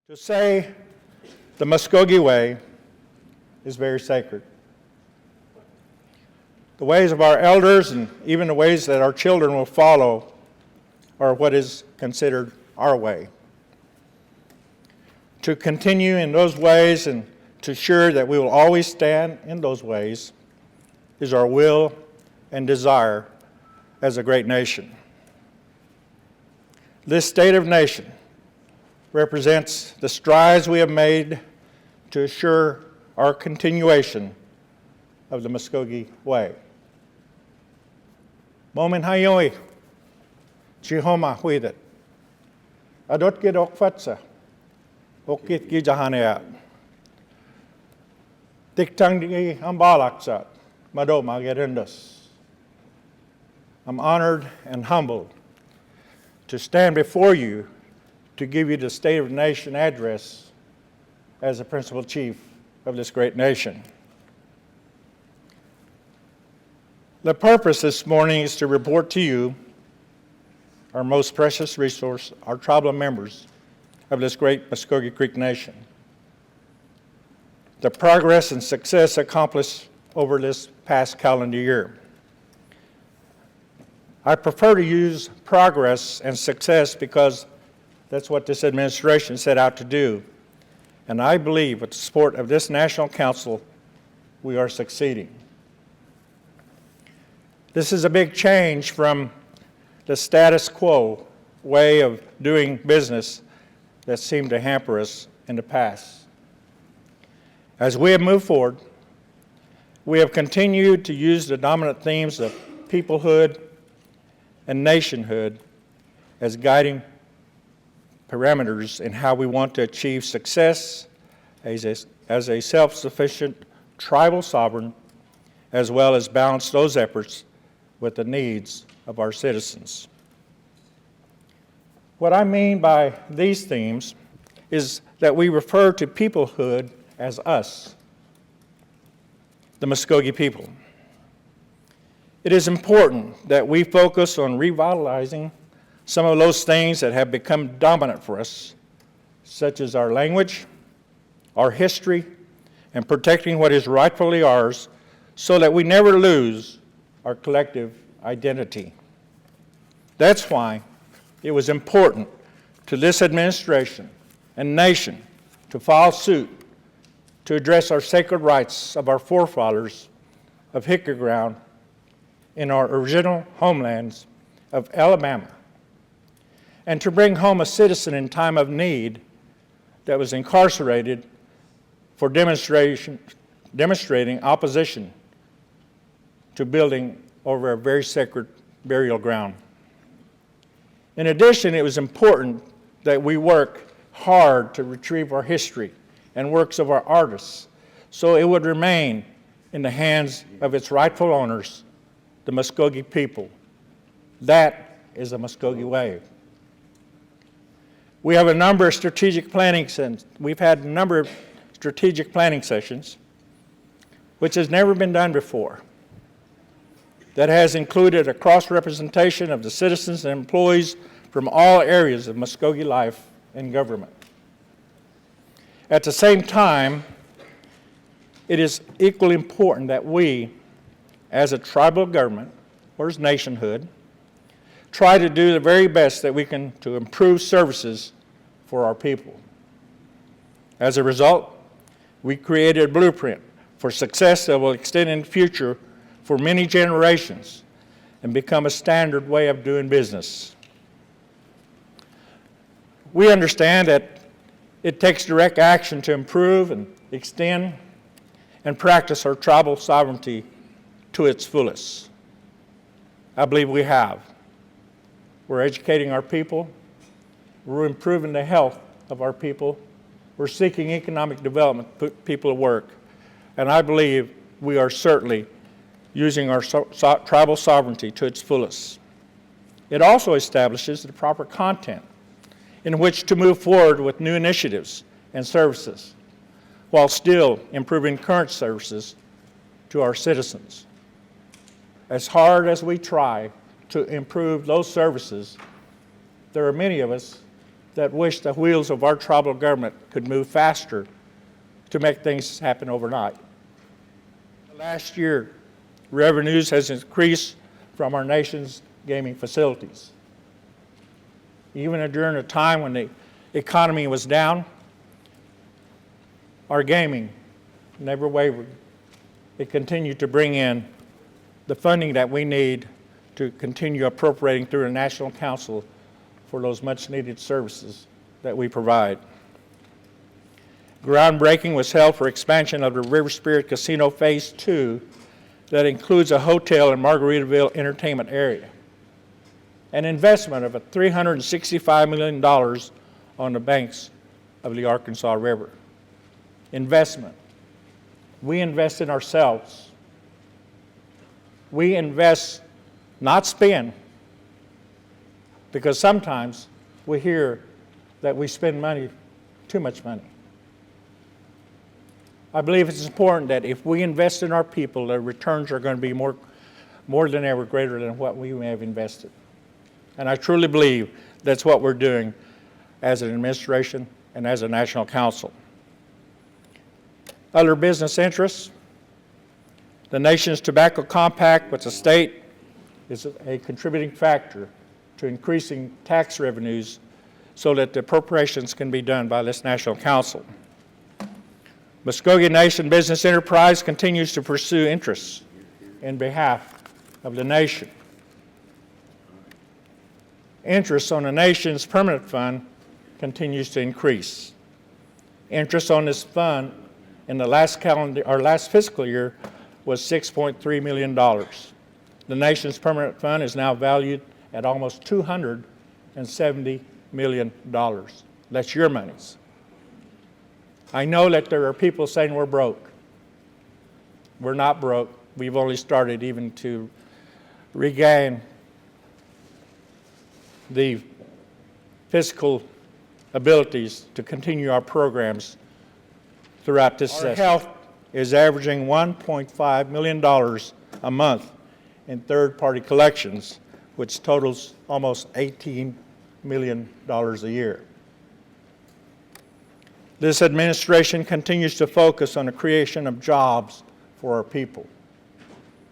To say the Muscogee way is very sacred. The ways of our elders and even the ways that our children will follow are what is considered our way. To continue in those ways and to ensure that we will always stand in those ways is our will and desire as a great nation. This state of nation represents the strides we have made to assure our continuation of the Muscogee way. Momin hayoi, chihoma huidet, adot gidok fatsa, okit gijahanea, diktang ambalaksat, madoma gerindas. I'm honored and humbled to stand before you to give you the State of the Nation address as the principal chief of this great nation. The purpose this morning is to report to you, our most precious resource, our tribal members of this great Muscogee Creek Nation, the progress and success accomplished over this past calendar year. I prefer to use progress and success because that's what this administration set out to do. And I believe with the support of this National Council, we are succeeding. This is a big change from the status quo way of doing business that seemed to hamper us in the past. As we have moved forward, we have continued to use the dominant themes of peoplehood and nationhood as guiding parameters in how we want to achieve success as a self-sufficient tribal sovereign, as well as balance those efforts with the needs of our citizens. What I mean by these themes is that we refer to peoplehood as us, the Muscogee people. It is important that we focus on revitalizing some of those things that have become dominant for us, such as our language, our history, and protecting what is rightfully ours so that we never lose our collective identity. That's why it was important to this administration and nation to file suit to address our sacred rights of our forefathers of hickory ground in our original homelands of Alabama, and to bring home a citizen in time of need that was incarcerated for demonstrating opposition to building over a very sacred burial ground. In addition, it was important that we work hard to retrieve our history and works of our artists so it would remain in the hands of its rightful owners, the Muscogee people. That is the Muscogee way. We have a number of strategic planning sessions. We've had a number of strategic planning sessions, which has never been done before. That has included a cross-representation of the citizens and employees from all areas of Muscogee life and government. At the same time, it is equally important that we, as a tribal government, or as nationhood, try to do the very best that we can to improve services for our people. As a result, we created a blueprint for success that will extend in the future for many generations and become a standard way of doing business. We understand that it takes direct action to improve and extend and practice our tribal sovereignty to its fullest. I believe we have. We're educating our people. We're improving the health of our people. We're seeking economic development to put people to work. And I believe we are certainly using our tribal sovereignty to its fullest. It also establishes the proper content in which to move forward with new initiatives and services while still improving current services to our citizens. As hard as we try to improve those services, there are many of us that wish the wheels of our tribal government could move faster to make things happen overnight. Last year, revenues has increased from our nation's gaming facilities. Even during a time when the economy was down, our gaming never wavered. It continued to bring in the funding that we need to continue appropriating through the National Council for those much-needed services that we provide. Groundbreaking was held for expansion of the River Spirit Casino Phase 2 that includes a hotel in Margaritaville entertainment area. An investment of $365 million on the banks of the Arkansas River. Investment. We invest in ourselves. We invest, not spend, because sometimes we hear that we spend money, too much money. I believe it's important that if we invest in our people, the returns are going to be more than ever greater than what we may have invested. And I truly believe that's what we're doing as an administration and as a national council. Other business interests. The nation's tobacco compact with the state is a contributing factor to increasing tax revenues so that the appropriations can be done by this national council. Muscogee Nation Business Enterprise continues to pursue interests in behalf of the nation. Interest on the nation's permanent fund continues to increase. Interest on this fund in the last fiscal year was $6.3 million. The nation's permanent fund is now valued at almost $270 million. That's your monies. I know that there are people saying we're broke. We're not broke. We've only started even to regain the fiscal abilities to continue our programs throughout this session. Our health is averaging $1.5 million a month in third-party collections, which totals almost $18 million a year. This administration continues to focus on the creation of jobs for our people.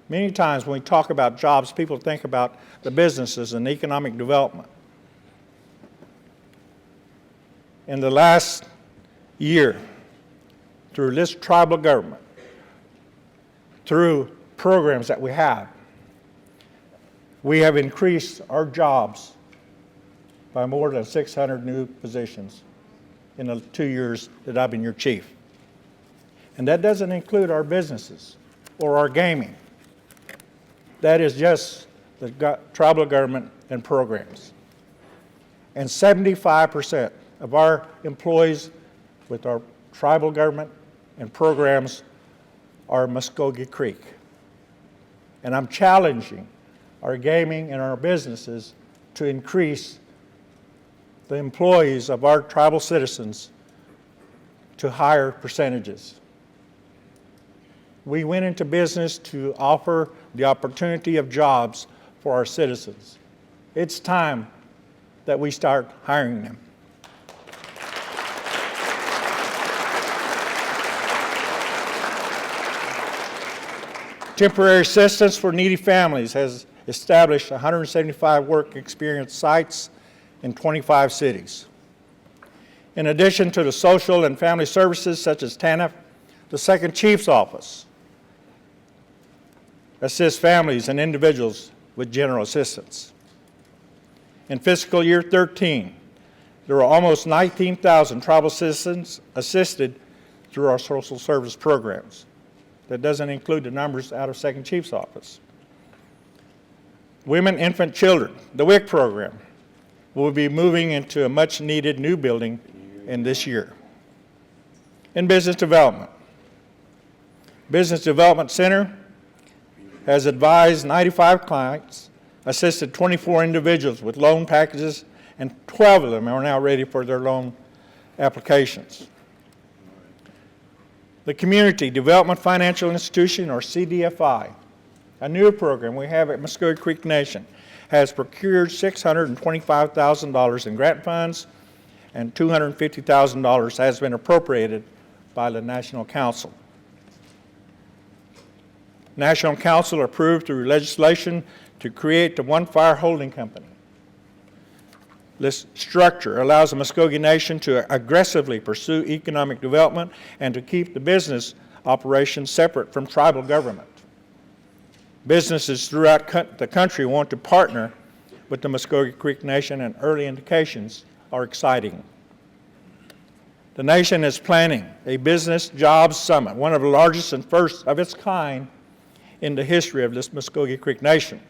Many times when we talk about jobs, people think about the businesses and economic development. In the last year, through this tribal government, through programs that we have increased our jobs by more than 600 new positions in the 2 years that I've been your chief. And that doesn't include our businesses or our gaming. That is just the tribal government and programs. And 75% of our employees with our tribal government and programs are Muscogee Creek. And I'm challenging our gaming and our businesses to increase the employees of our tribal citizens to higher percentages. We went into business to offer the opportunity of jobs for our citizens. It's time that we start hiring them. Temporary Assistance for Needy Families has established 175 work experience sites in 25 cities. In addition to the social and family services such as TANF, the Second Chief's Office assists families and individuals with general assistance. In fiscal year 13, there were almost 19,000 tribal citizens assisted through our social service programs. That doesn't include the numbers out of Second Chief's Office. Women, Infant, Children, the WIC program, will be moving into a much-needed new building in this year. In business development, Business Development Center has advised 95 clients, assisted 24 individuals with loan packages, and 12 of them are now ready for their loan applications. The Community Development Financial Institution, or CDFI, a new program we have at Muscogee Creek Nation, has procured $625,000 in grant funds and $250,000 has been appropriated by the National Council. National Council approved through legislation to create the One Fire Holding Company. This structure allows the Muscogee Nation to aggressively pursue economic development and to keep the business operations separate from tribal government. Businesses throughout the country want to partner with the Muscogee Creek Nation, and early indications are exciting. The nation is planning a business jobs summit, one of the largest and first of its kind in the history of this Muscogee Creek Nation.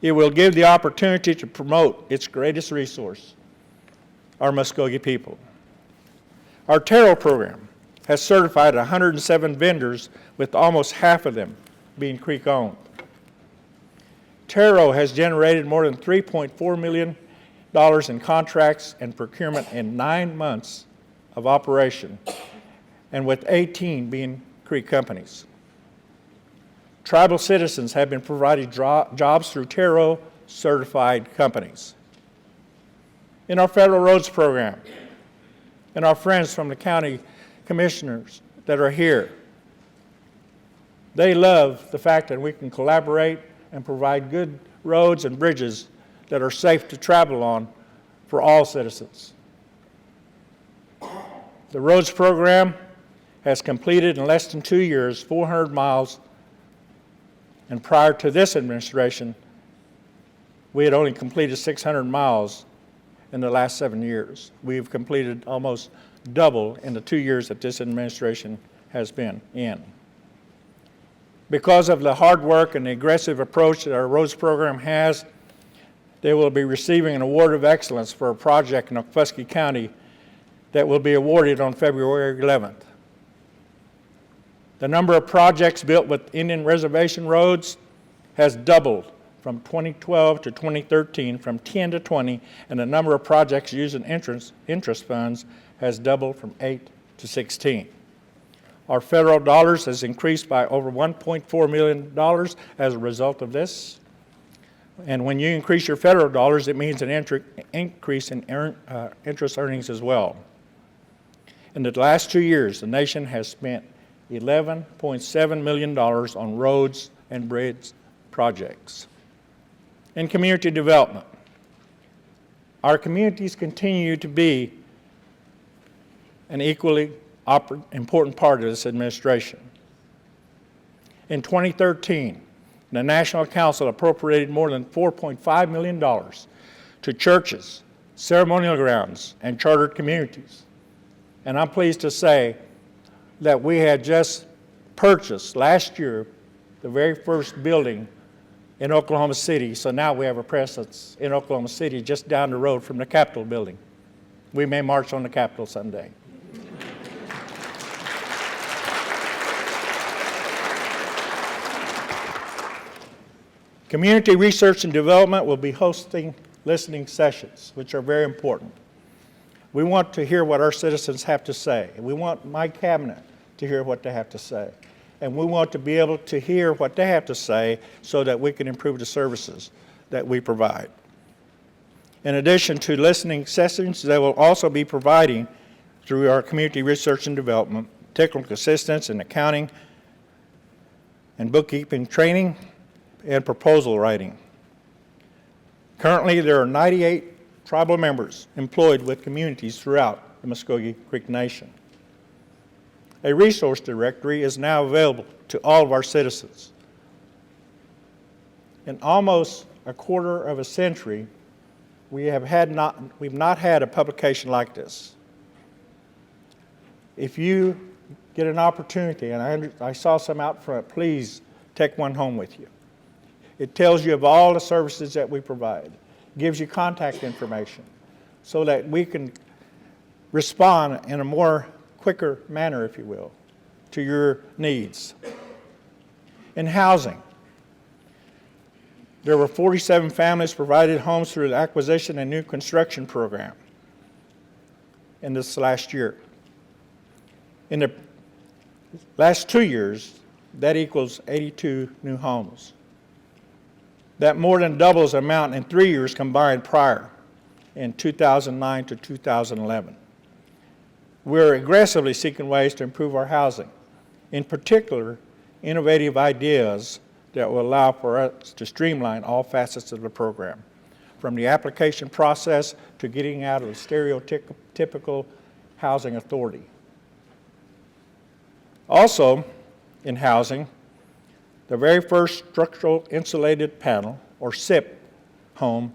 It will give the opportunity to promote its greatest resource, our Muscogee people. Our TARO program has certified 107 vendors, with almost half of them being Creek-owned. TARO has generated more than $3.4 million in contracts and procurement in 9 months of operation, and with 18 being Creek companies. Tribal citizens have been provided jobs through TARO certified companies. In our federal roads program, and our friends from the county commissioners that are here, they love the fact that we can collaborate and provide good roads and bridges that are safe to travel on for all citizens. The roads program has completed in less than 2 years 400 miles, and prior to this administration, we had only completed 600 miles in the last 7 years. We've completed almost double in the 2 years that this administration has been in. Because of the hard work and the aggressive approach that our roads program has, they will be receiving an award of excellence for a project in Muscogee County that will be awarded on February 11th. The number of projects built with Indian reservation roads has doubled from 2012 to 2013, from 10 to 20, and the number of projects using interest funds has doubled from 8 to 16. Our federal dollars has increased by over $1.4 million as a result of this. And when you increase your federal dollars, it means an increase in interest earnings as well. In the last 2 years, the nation has spent $11.7 million on roads and bridge projects. In community development, our communities continue to be an equally important part of this administration. In 2013, the National Council appropriated more than $4.5 million to churches, ceremonial grounds, and chartered communities. And I'm pleased to say that we had just purchased last year the very first building in Oklahoma City, so now we have a presence in Oklahoma City just down the road from the Capitol building. We may march on the Capitol someday. Community research and development will be hosting listening sessions, which are very important. We want to hear what our citizens have to say. We want my cabinet to hear what they have to say. And we want to be able to hear what they have to say so that we can improve the services that we provide. In addition to listening sessions, they will also be providing, through our community research and development, technical assistance in accounting and bookkeeping training and proposal writing. Currently, there are 98 tribal members employed with communities throughout the Muscogee Creek Nation. A resource directory is now available to all of our citizens. In almost a quarter of a century, we've not had a publication like this. If you get an opportunity, and I saw some out front, please take one home with you. It tells you of all the services that we provide, gives you contact information so that we can respond in a more quicker manner, if you will, to your needs. In housing, there were 47 families provided homes through the acquisition and new construction program in this last year. In the last 2 years, that equals 82 new homes. That more than doubles the amount in 3 years combined prior. in 2009 to 2011. We're aggressively seeking ways to improve our housing, in particular, innovative ideas that will allow for us to streamline all facets of the program, from the application process to getting out of the stereotypical housing authority. Also, in housing, the very first structural insulated panel, or SIP, home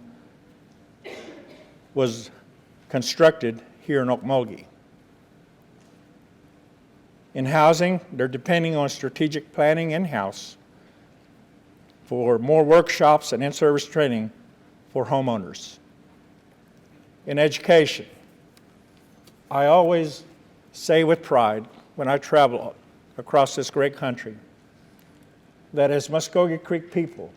was constructed here in Muscogee. In housing, they're depending on strategic planning in-house for more workshops and in-service training for homeowners. In education, I always say with pride when I travel across this great country that as Muscogee Creek people,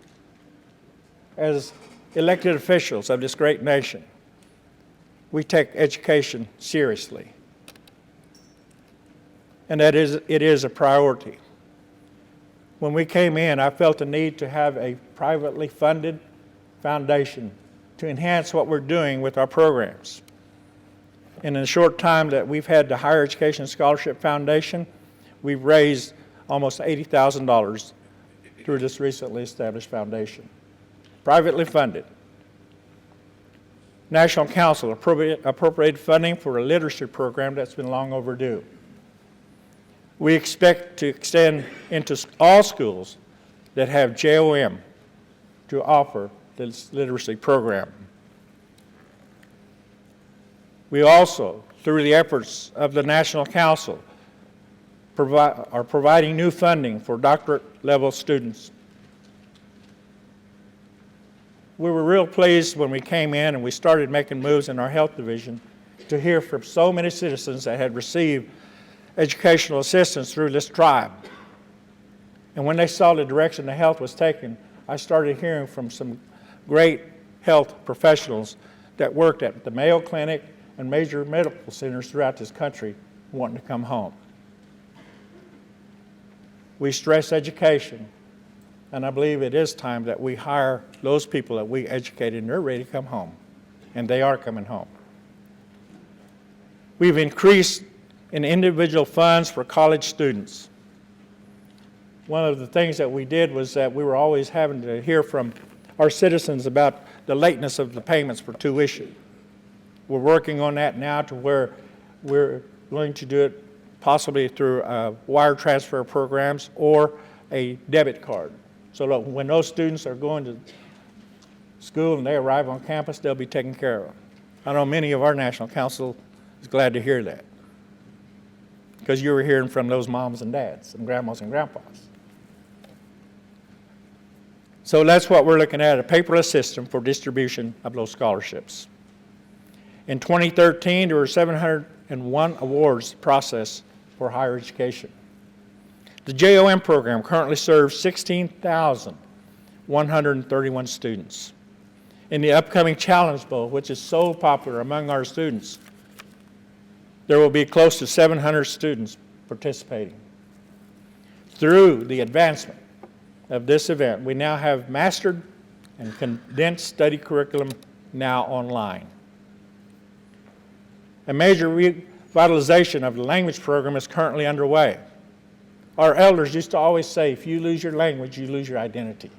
as elected officials of this great nation, we take education seriously. And it is a priority. When we came in, I felt the need to have a privately funded foundation to enhance what we're doing with our programs. And in the short time that we've had the Higher Education Scholarship Foundation, we've raised almost $80,000 through this recently established foundation, privately funded. National Council appropriated funding for a literacy program that's been long overdue. We expect to extend into all schools that have JOM to offer this literacy program. We also, through the efforts of the National Council, are providing new funding for doctorate level students. We were real pleased when we came in and we started making moves in our health division to hear from so many citizens that had received educational assistance through this tribe. And when they saw the direction the health was taking, I started hearing from some great health professionals that worked at the Mayo Clinic and major medical centers throughout this country wanting to come home. We stress education, and I believe it is time that we hire those people that we educated and they're ready to come home, and they are coming home. We've increased in individual funds for college students. One of the things that we did was that we were always having to hear from our citizens about the lateness of the payments for tuition. We're working on that now to where we're going to do it possibly through wire transfer programs or a debit card. So that when those students are going to school and they arrive on campus, they'll be taken care of. I know many of our National Council is glad to hear that, because you were hearing from those moms and dads and grandmas and grandpas. So that's what we're looking at, a paperless system for distribution of those scholarships. In 2013, there were 701 awards processed for higher education. The JOM program currently serves 16,131 students. In the upcoming Challenge Bowl, which is so popular among our students, there will be close to 700 students participating. Through the advancement of this event, we now have mastered and condensed study curriculum now online. A major revitalization of the language program is currently underway. Our elders used to always say, if you lose your language, you lose your identity.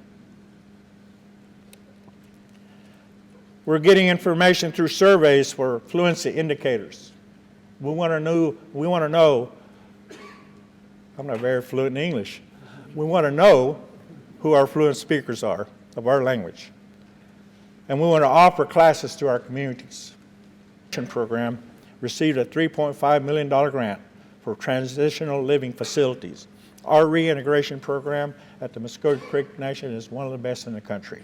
We're getting information through surveys for fluency indicators. We want to know, I'm not very fluent in English. We want to know who our fluent speakers are of our language. And we want to offer classes to our communities. The program received a $3.5 million grant for transitional living facilities. Our reintegration program at the Muscogee Creek Nation is one of the best in the country.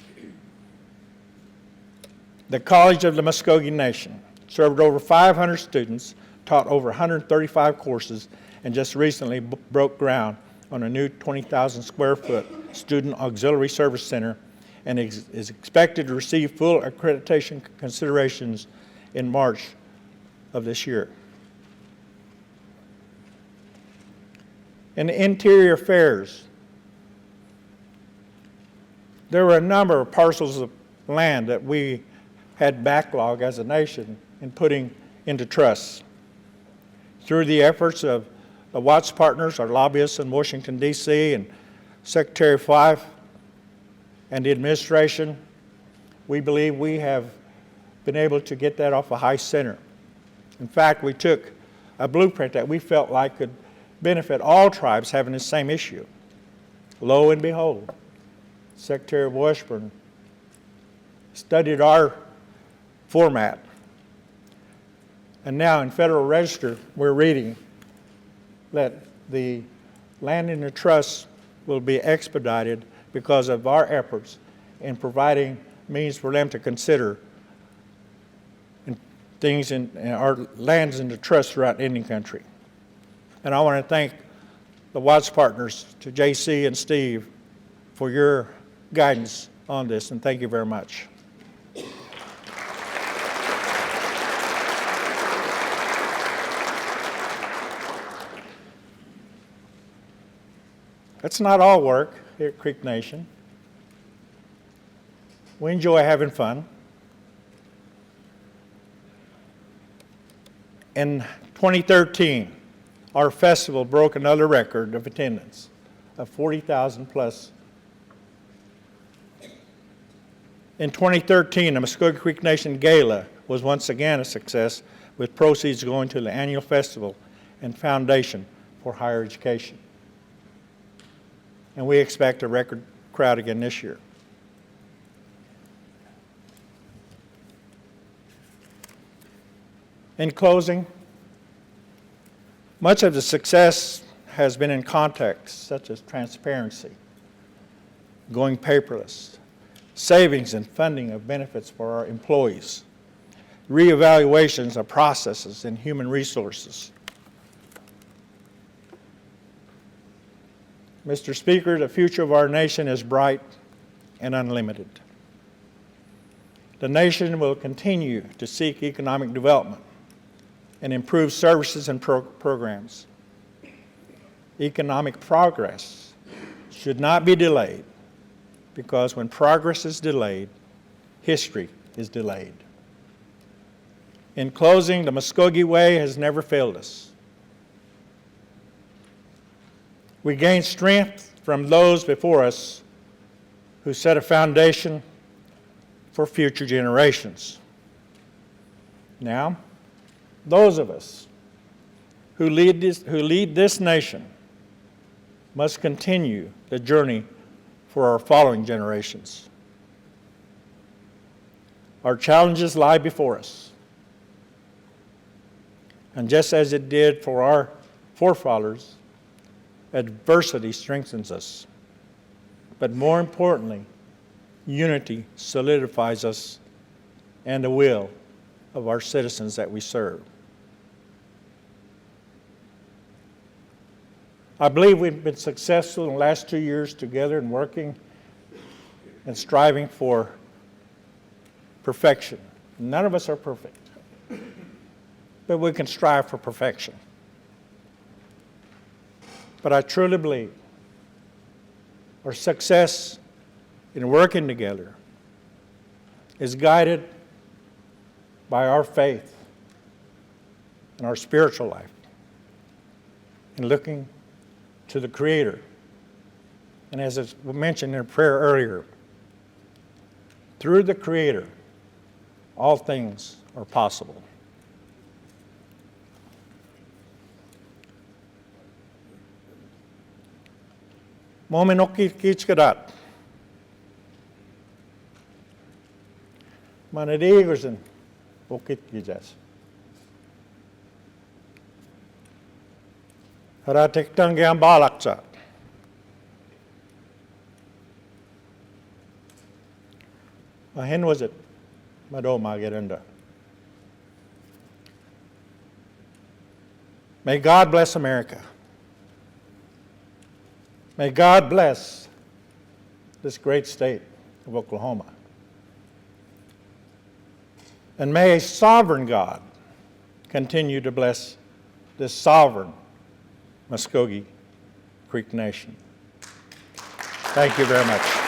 The College of the Muscogee Nation served over 500 students, taught over 135 courses, and just recently broke ground on a new 20,000 square foot student auxiliary service center and is expected to receive full accreditation considerations in March of this year. In the interior affairs, there were a number of parcels of land that we had backlog as a nation in putting into trust. Through the efforts of the Watts partners, our lobbyists in Washington, D.C., and Secretary Fife and the administration, we believe we have been able to get that off a high center. In fact, we took a blueprint that we felt like could benefit all tribes having the same issue. Lo and behold, Secretary Washburn studied our format. And now in Federal Register, we're reading that the land in the trust will be expedited because of our efforts in providing means for them to consider things in our lands in the trust throughout Indian country. And I want to thank the Watts partners, to JC and Steve, for your guidance on this, and thank you very much. That's not all work here at Creek Nation. We enjoy having fun. In 2013, our festival broke another record of attendance of 40,000 plus. In 2013, the Muscogee Creek Nation Gala was once again a success, with proceeds going to the annual festival and Foundation for Higher Education. And we expect a record crowd again this year. In closing, much of the success has been in contexts such as transparency, going paperless, savings and funding of benefits for our employees, reevaluations of processes and human resources. Mr. Speaker, the future of our nation is bright and unlimited. The nation will continue to seek economic development and improve services and programs. Economic progress should not be delayed, because when progress is delayed, history is delayed. In closing, the Muscogee way has never failed us. We gain strength from those before us who set a foundation for future generations. Now, those of us who lead this nation must continue the journey for our following generations. Our challenges lie before us. And just as it did for our forefathers, adversity strengthens us. But more importantly, unity solidifies us and the will of our citizens that we serve. I believe we've been successful in the last 2 years together in working and striving for perfection. None of us are perfect, but we can strive for perfection. But I truly believe our success in working together is guided by our faith and our spiritual life, and looking to the Creator. And as was mentioned in a prayer earlier, through the Creator, all things are possible. Mominoki kitskadat. Manadigersen okit gijas. Haratektan gyan balaksa. Mahin was it? Madoma gerenda. May God bless America. May God bless this great state of Oklahoma. And may a sovereign God continue to bless this sovereign Muscogee Creek Nation. Thank you very much.